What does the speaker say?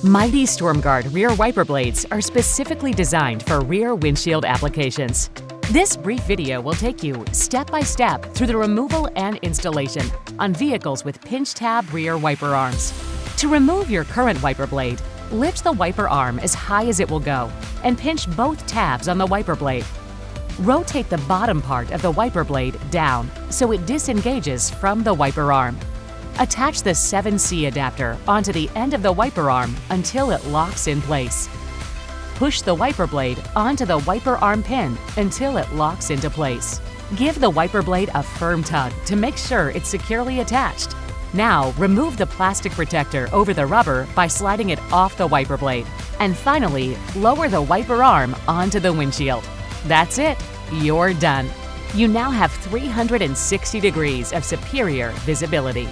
Mighty StormGuard rear wiper blades are specifically designed for rear windshield applications. This brief video will take you step by step through the removal and installation on vehicles with pinch tab rear wiper arms. To remove your current wiper blade, lift the wiper arm as high as it will go and pinch both tabs on the wiper blade. Rotate the bottom part of the wiper blade down so it disengages from the wiper arm. Attach the 7C adapter onto the end of the wiper arm until it locks in place. Push the wiper blade onto the wiper arm pin until it locks into place. Give the wiper blade a firm tug to make sure it's securely attached. Now, remove the plastic protector over the rubber by sliding it off the wiper blade. And finally, lower the wiper arm onto the windshield. That's it, you're done. You now have 360 degrees of superior visibility.